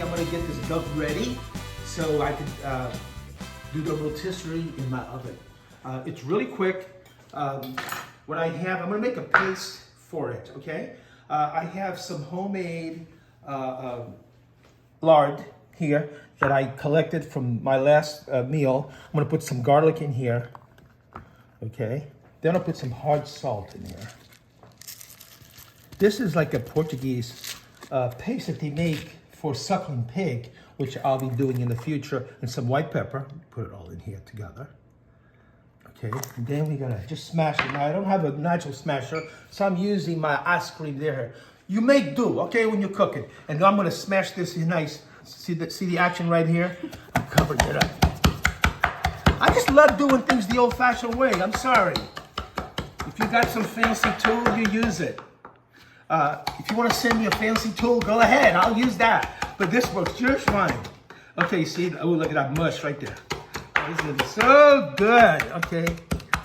I'm gonna get this duck ready so I can do the rotisserie in my oven. It's really quick. What I have, I'm gonna make a paste for it, okay? I have some homemade lard here that I collected from my last meal. I'm gonna put some garlic in here, okay? Then I'll put some hard salt in here. This is like a Portuguese paste that they make for suckling pig, which I'll be doing in the future, and some white pepper. Put it all in here together. Okay, and then we're gonna just smash it. Now I don't have a natural smasher, so I'm using my ice cream there. You make do, okay, when you cook it. And I'm gonna smash this in nice. See the action right here? I'm covering it up. I just love doing things the old-fashioned way. I'm sorry. If you got some fancy tool, you use it. If you want to send me a fancy tool, go ahead. I'll use that. But this works just fine. Okay, see? Oh, look at that mush right there. Oh, this is so good. Okay.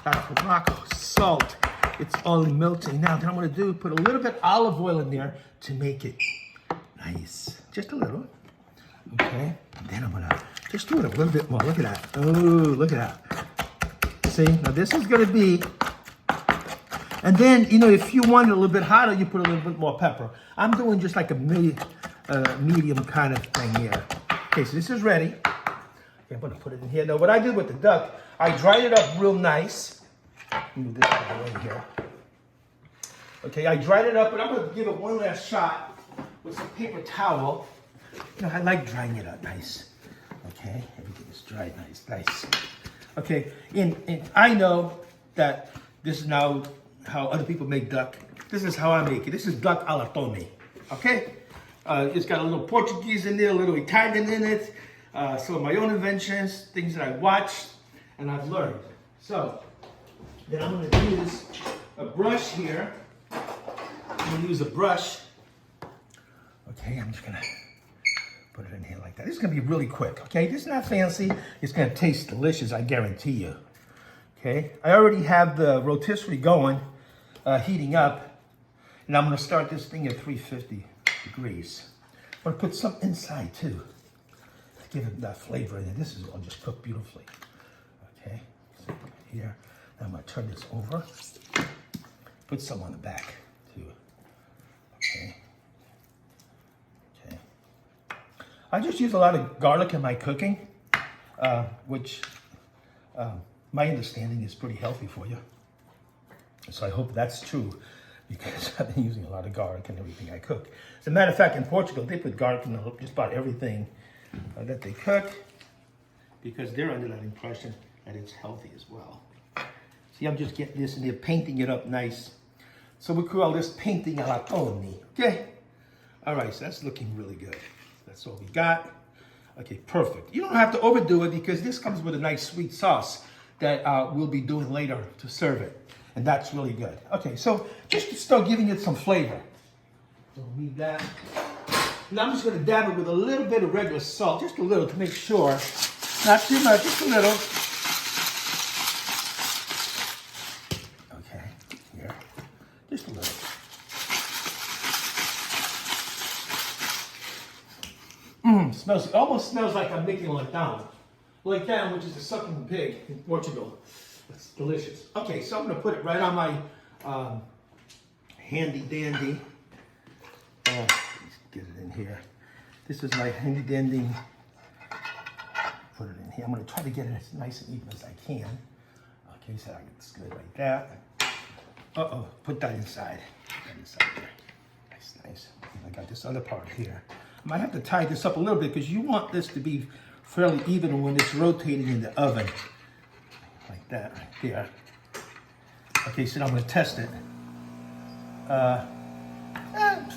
That rock salt. It's all melting. Now, what I'm going to do, put a little bit olive oil in there to make it nice. Just a little. Okay. And then I'm going to just do it a little bit more. Look at that. Oh, look at that. See? Now, this is going to be... And then, you know, if you want it a little bit hotter, you put a little bit more pepper. I'm doing just like a medium kind of thing here. Okay, so this is ready. Okay, I'm gonna put it in here. Now, what I did with the duck, I dried it up real nice. Move this out of the way here. Okay, I dried it up, but I'm gonna give it one last shot with some paper towel. You know, I like drying it up nice. Okay, everything is dried nice. Okay, and I know that this is now how other people make duck. This is how I make it. This is duck alla tome, okay? It's got a little Portuguese in there, a little Italian in it, some of my own inventions, things that I watched and I've learned. So, then I'm gonna use a brush here. I'm gonna use a brush. Okay, I'm just gonna put it in here like that. This is gonna be really quick, okay? This is not fancy. It's gonna taste delicious, I guarantee you. Okay, I already have the rotisserie going, heating up, and I'm gonna start this thing at 350 degrees. I'm gonna put some inside too, to give it that flavor in it. This is all just cooked beautifully. Okay, so here, now I'm gonna turn this over, put some on the back too. Okay. I just use a lot of garlic in my cooking, which my understanding is pretty healthy for you. So I hope that's true, because I've been using a lot of garlic in everything I cook. As a matter of fact, in Portugal, they put garlic in just about everything that they cook, because they're under that impression that it's healthy as well. See, I'm just getting this in there, painting it up nice. So we call this painting alla tome, okay? All right, so that's looking really good. That's all we got. Okay, perfect. You don't have to overdo it, because this comes with a nice sweet sauce that we'll be doing later to serve it. And that's really good. Okay, so just to start giving it some flavor. Don't need that. Now I'm just gonna dab it with a little bit of regular salt, just a little to make sure. Not too much, just a little. Okay, here, just a little. Smells, almost smells like I'm making latão. Latão, which is a sucking pig in Portugal. It's delicious. Okay, so I'm gonna put it right on my handy dandy. Let's get it in here. This is my handy dandy. Put it in here. I'm gonna try to get it as nice and even as I can. Okay, so it's good like that. Uh-oh, put that inside. Put that inside there. Nice. I got this other part here. I might have to tie this up a little bit, because you want this to be fairly even when it's rotating in the oven. Like that right there. Okay, so now I'm going to test it.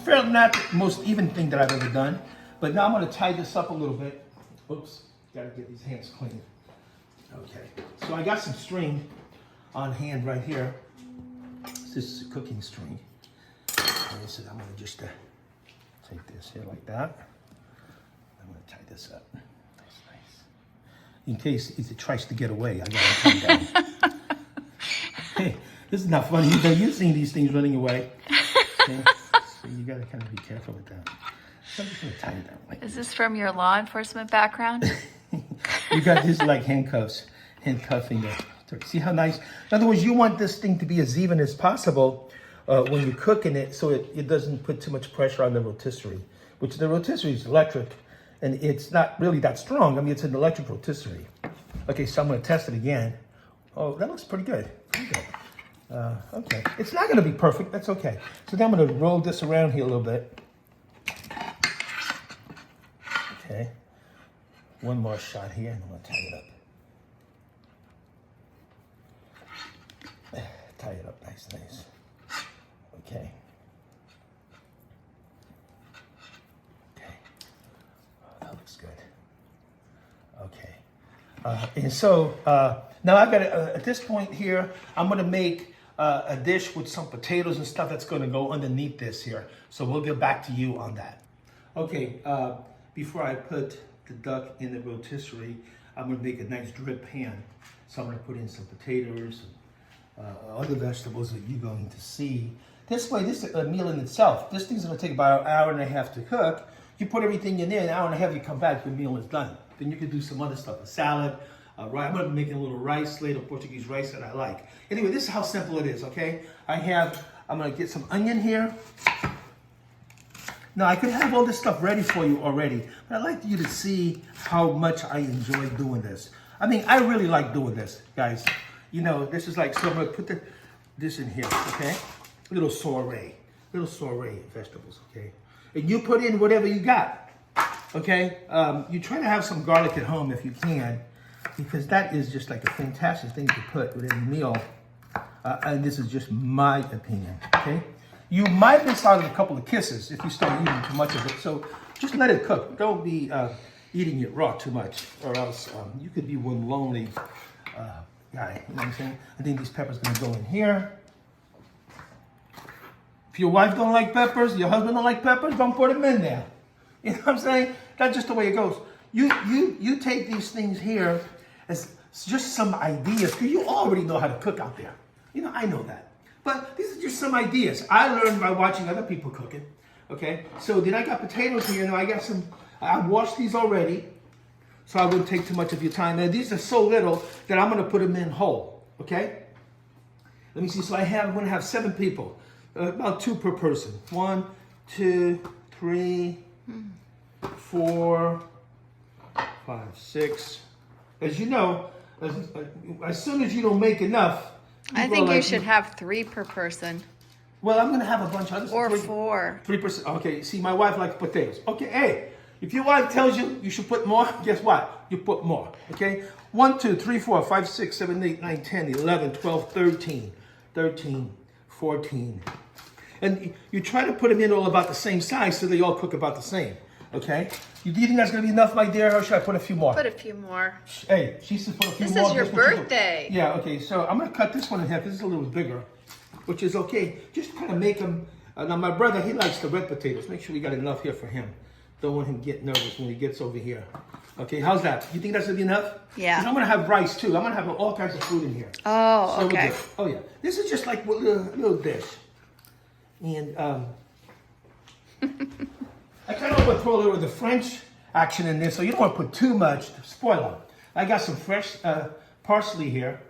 Fairly not the most even thing that I've ever done. But now I'm going to tie this up a little bit. Oops, got to get these hands clean. Okay, so I got some string on hand right here. This is a cooking string. Okay, so I'm going to just take this here like that. I'm going to tie this up. Nice. In case it tries to get away, I got to tie it down. Hey, this is not funny. You've seen these things running away. Okay? So you got to kind of be careful with that. So I'm just gonna tie it down like Is this from your law enforcement background? You got these like handcuffing it. See how nice? In other words, you want this thing to be as even as possible when you're cooking it, so it doesn't put too much pressure on the rotisserie. Which the rotisserie is electric, and it's not really that strong. I mean, it's an electric rotisserie. Okay, so I'm gonna test it again. Oh, that looks pretty good. Pretty good. Okay, it's not gonna be perfect. That's okay. So then I'm gonna roll this around here a little bit. Okay. One more shot here, and I'm gonna tie it up. Tie it up nice. Okay. Okay. Oh, that looks good. Okay. And so now I've got at this point here, I'm gonna make a dish with some potatoes and stuff that's gonna go underneath this here. So we'll get back to you on that. Okay. Before I put the duck in the rotisserie, I'm gonna make a nice drip pan. So I'm gonna put in some potatoes, other vegetables that you're going to see. This way, this is a meal in itself. This thing's gonna take about an hour and a half to cook. You put everything in there, an hour and a half, you come back, your meal is done. Then you can do some other stuff, a salad, right? I'm gonna be making a little rice, little Portuguese rice that I like. Anyway, this is how simple it is, okay? I'm gonna get some onion here. Now, I could have all this stuff ready for you already, but I'd like you to see how much I enjoy doing this. I mean, I really like doing this, guys. You know, this is like, so I'm gonna put this in here, okay? Little soiree vegetables, okay? And you put in whatever you got, okay? You try to have some garlic at home if you can, because that is just like a fantastic thing to put with any meal. And this is just my opinion, okay? You might miss out on a couple of kisses if you start eating too much of it. So just let it cook. Don't be eating it raw too much, or else you could be one lonely guy. You know what I'm saying? I think these peppers are gonna go in here. If your wife don't like peppers, your husband don't like peppers, don't put them in there. You know what I'm saying? That's just the way it goes. You take these things here as just some ideas, because you already know how to cook out there. You know, I know that. But these are just some ideas I learned by watching other people cooking. Okay, so then I got potatoes here. Now I got some, I washed these already, so I wouldn't take too much of your time. Now these are so little that I'm gonna put them in whole, okay? Let me see, so I'm gonna have 7 people, about 2 per person. 1, 2, 3, 4, 5, 6. As you know, as soon as you don't make enough, I think you should have 3 per person. Well, I'm gonna have a bunch of others. Or 4. 3%. Okay, see, my wife likes potatoes. Okay, hey, if your wife tells you you should put more, guess what? You put more, okay? 1, 2, 3, 4, 5, 6, 7, 8, 9, 10, 11, 12, 13, 14. And you try to put them in all about the same size so they all cook about the same, okay? Do you think that's gonna be enough, my dear, or should I put a few more? Put a few more. Hey, she said put a few more. This is your birthday. Yeah, okay, so I'm gonna cut this one in half because it's a little bigger, which is okay. Just kind of make them, now my brother, he likes the red potatoes. Make sure we got enough here for him. Don't want him to get nervous when he gets over here. Okay, how's that? You think that's gonna be enough? Yeah. 'Cause I'm gonna have rice too. I'm gonna have all kinds of food in here. Oh, So okay. oh yeah, this is just like a little dish. And I kind of want to throw a little of the French action in there, so you don't want to put too much to spoil them. I got some fresh parsley here.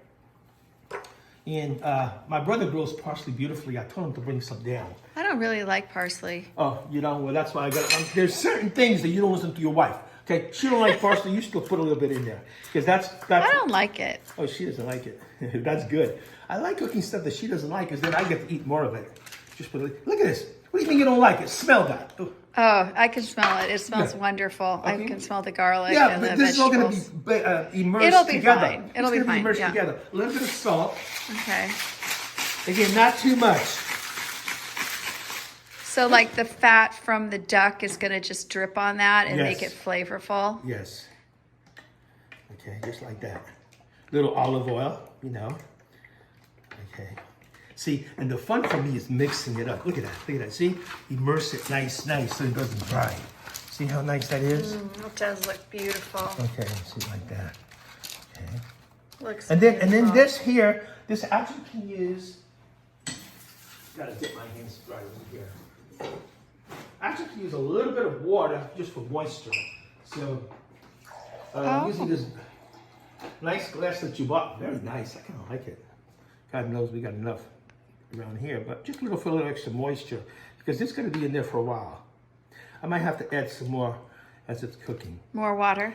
And my brother grows parsley beautifully. I told him to bring some down. I don't really like parsley. Oh, you know, well, that's why I got there's certain things that you don't listen to your wife. Okay, she don't like parsley. You still put a little bit in there. Because that's... I don't like it. Oh, she doesn't like it. That's good. I like cooking stuff that she doesn't like, because then I get to eat more of it. Just put it... Look at this. What do you mean you don't like it? Smell that. Oh, I can smell it. It smells Yeah. wonderful. Okay. I can smell the garlic Yeah, and but the this is all going vegetables. to be immersed It'll be together. fine. It'll be It's gonna fine, immersed yeah. together. A little bit of salt. Okay. Again, not too much. So like the fat from the duck is going to just drip on that and Yes. make it flavorful? Yes. Okay, just like that. Little olive oil, you know. Okay. See, and the fun for me is mixing it up. Look at that. Look at that. See? Immerse it nice, so it doesn't dry. See how nice that is? It does look beautiful. Okay, see like that. Okay. Looks And then beautiful. this here, this actually can use. Gotta get my hands dry over here. Actually actually use a little bit of water just for moisture. So I'm using this nice glass that you bought. Very nice. I kind of like it. God knows we got enough around here, but just for a little extra moisture because it's going to be in there for a while. I might have to add some more as it's cooking. More water?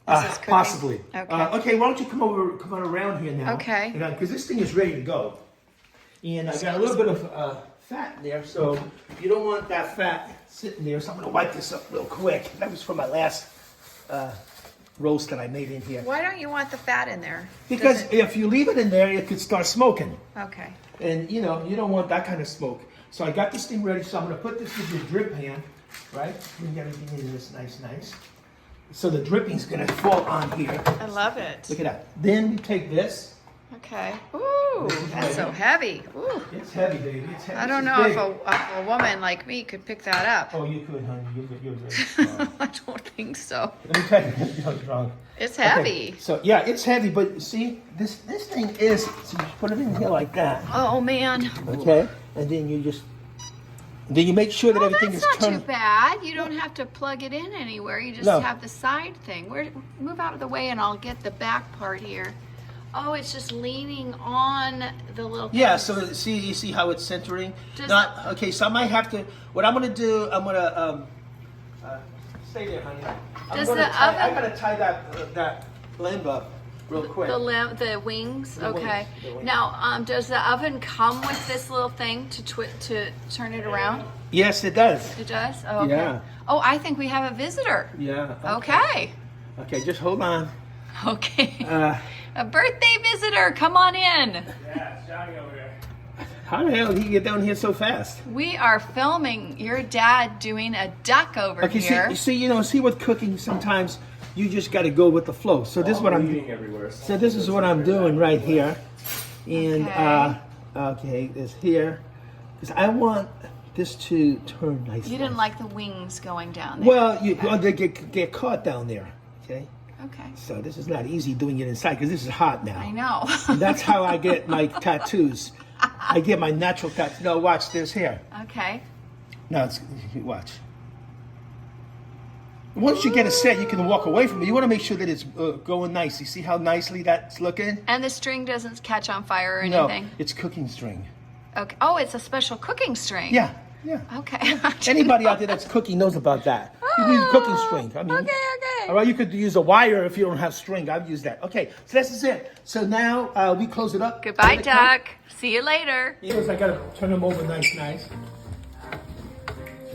As it's cooking? Possibly. Okay. Okay, why don't you come on around here now? Okay. Because this thing is ready to go. And I got a little bit of fat in there, so you don't want that fat sitting there. So I'm going to wipe this up real quick. That was from my last roast that I made in here. Why don't you want the fat in there? Because if you leave it in there, it could start smoking. Okay. And you know, you don't want that kind of smoke. So I got this thing ready, so I'm going to put this in the drip pan, right? Bring everything into this nice. So the dripping's going to fall on here. I love it. Look at that. Then we take this. Okay. Ooh, that's so heavy. Ooh. It's heavy, baby. It's heavy. I don't know if a woman like me could pick that up. Oh, you could, honey. You're very strong. I don't think so. Let me tell you, you're drunk. It's heavy. Okay, so yeah, it's heavy, but see, this thing is. So you put it in here like that. Oh man. Okay, and then you make sure that everything is That's not turned. too bad. You don't have to plug it in anywhere. You just have the side thing. Move out of the way and I'll get the back part here. Oh, it's just leaning on the little thing. Yeah, so you see how it's centering? Okay, so I might have to, what I'm going to do, I'm going to, stay there, honey. I got to tie that lamb up real quick. The wings? The okay. wings, the wings. Now, does the oven come with this little thing to turn it around? Yes, it does. It does? Oh, okay. Yeah. Oh, I think we have a visitor. Yeah. Okay. Okay, just hold on. Okay. A birthday visitor, come on in. Yeah, it's Johnny over there. How the hell did he get down here so fast? We are filming your dad doing a duck over here. See with cooking, sometimes you just got to go with the flow. So this is what I'm doing. Everywhere. So this is what I'm doing right here. And, Okay. this here. Because I want this to turn nice. You didn't like the wings going down there. Well, they get caught down there. Okay. Okay. So this is not easy doing it inside because this is hot now. I know. And that's how I get my tattoos. I get my natural tattoos. No, watch this here. Okay. No, watch. Once you get it set, you can walk away from it. You want to make sure that it's going nice. You see how nicely that's looking? And the string doesn't catch on fire or No, anything? it's cooking string. Okay. Oh, it's a special cooking string. Yeah. Okay. Anybody out there that's cooking knows about that. You need cooking string. I mean, Okay. all right, you could use a wire if you don't have string. I've used that. Okay, so this is it. So now we close it up. Goodbye, duck. See you later. Yes, I gotta turn them over nice.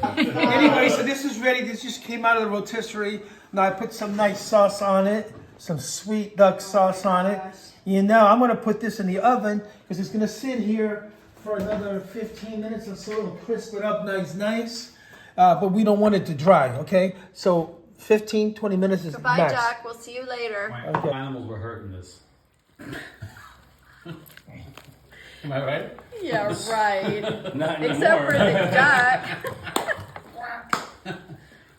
Anyway, so this is ready. This just came out of the rotisserie. Now I put some nice sauce on it, some sweet duck sauce on it. You know, I'm gonna put this in the oven because it's gonna sit here for another 15 minutes or so. It'll crisp it up nice. But we don't want it to dry, okay? So 15, 20 minutes is Goodbye, max. duck. We'll see you later. My animals were hurting this. Am I right? Yeah, right. Not Except for anymore. the duck.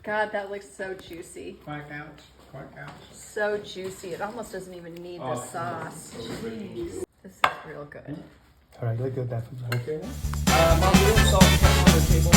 God, that looks so juicy. Quack out. Quack out. So juicy. It almost doesn't even need the sauce. Jeez. This is real good. All right, look at that. Okay. Mom, we have salt on the table.